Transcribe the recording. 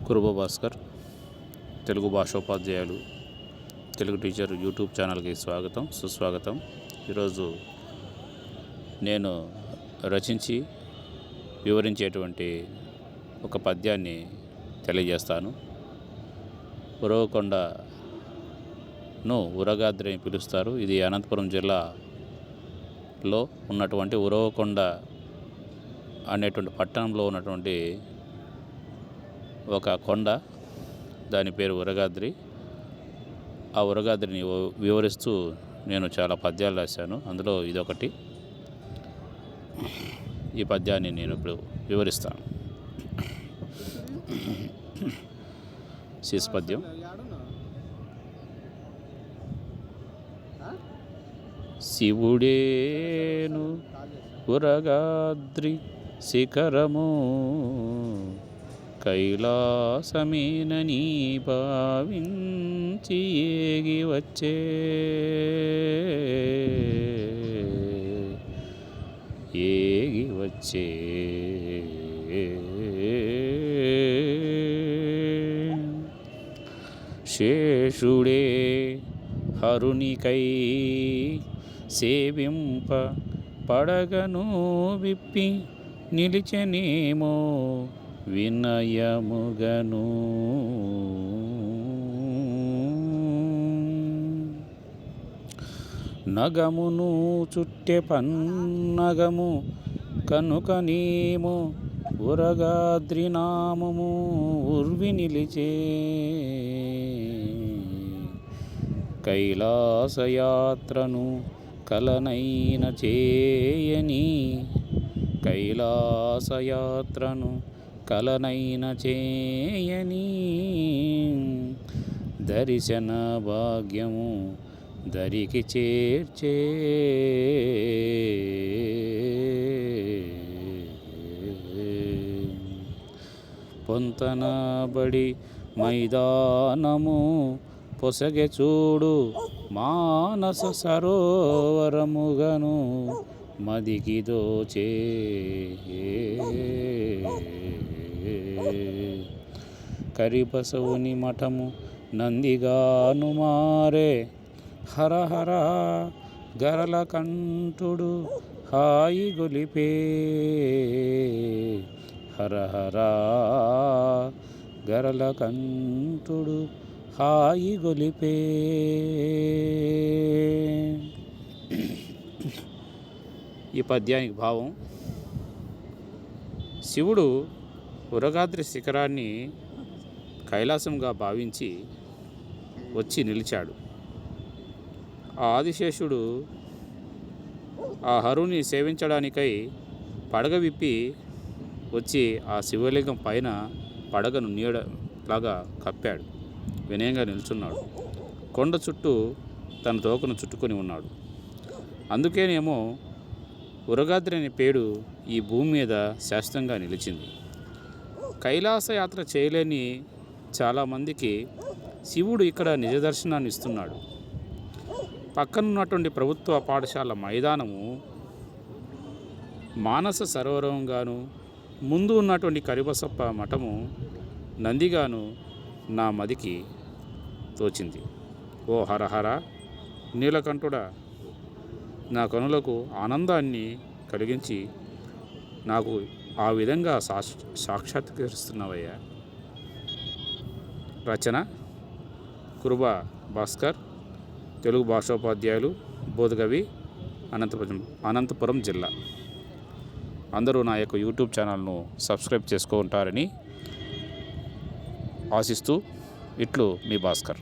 Kuruba Bhaskar Telugu భాషోపాధ్యాయులు Telugu teacher YouTube ఛానల్కి స్వాగతం సుస్వాగతం. ఈరోజు నేను రచించి వివరించేటువంటి ఒక పద్యాన్ని తెలియజేస్తాను. ఉరవకొండను ఉరగాద్రి అని పిలుస్తారు. ఇది అనంతపురం జిల్లాలో ఉన్నటువంటి ఉరవకొండ అనేటువంటి పట్టణంలో ఉన్నటువంటి ఒక కొండ, దాని పేరు ఉరగాద్రి. ఆ ఉరగాద్రిని వివరిస్తూ నేను చాలా పద్యాలు రాశాను. అందులో ఇదొకటి. ఈ పద్యాన్ని నేను ఇప్పుడు వివరిస్తాను. శీర్ష పద్యం. శివుడేను ఉరగాద్రి శిఖరము, కైలాసమేనని భావించి ఏగి వచ్చే శేషుడే హరునికై సేవింప పడగను విప్పి నిలిచెనేమో వినయముగను. నగమును చుట్టె పన్నగము కనుకనేమో ఉరగాద్రి నామము ఉర్వి నిలిచే. కైలాసయాత్రను కలనైన చేయని, కైలాసయాత్రను కలనైన చేయని, దర్శన భాగ్యము దరికి చేర్చే. పొంతనబడి మైదానము పొసగె చూడు మానస సరోవరముగను మదికి దోచే. కరిబసవుని మఠము నందిగాను మారే, హరహర గరల కంఠుడు హాయి గొలిపే. హరహర గరల కంఠుడు హాయి గొలిపే. ఈ పద్యానికి భావం: శివుడు ఉరగాద్రి శిఖరాన్ని కైలాసంగా భావించి వచ్చి నిలిచాడు. ఆ ఆదిశేషుడు ఆ హరుని సేవించడానికై పడగ విప్పి వచ్చి ఆ శివలింగం పైన పడగను నీడలాగా కప్పాడు. వినయంగా నిల్చున్నాడు. కొండ చుట్టూ తన తోకను చుట్టుకొని ఉన్నాడు. అందుకేనేమో ఉరగాద్రి అనే పేరు ఈ భూమి మీద శాశ్వతంగా నిలిచింది. కైలాస యాత్ర చేయలేని చాలామందికి శివుడు ఇక్కడ నిజదర్శనాన్ని ఇస్తున్నాడు. పక్కనున్నటువంటి ప్రభుత్వ పాఠశాల మైదానము మానస సరోవరంగాను, ముందు ఉన్నటువంటి కరిబసప్ప మఠము నందిగాను నా మదికి తోచింది. ఓ హరహర నీలకంఠుడా, నా కనులకు ఆనందాన్ని కలిగించి నాకు ఆ విధంగా సాక్షాత్కరిస్తున్నావయ్యా. రచన కురుబ భాస్కర్, తెలుగు భాషోపాధ్యాయులు, బోధకవి, అనంతపురం జిల్లా. అందరూ నా యొక్క యూట్యూబ్ ఛానల్ను సబ్స్క్రైబ్ చేసుకుంటారని ఆశిస్తూ ఇట్లు మీ భాస్కర్.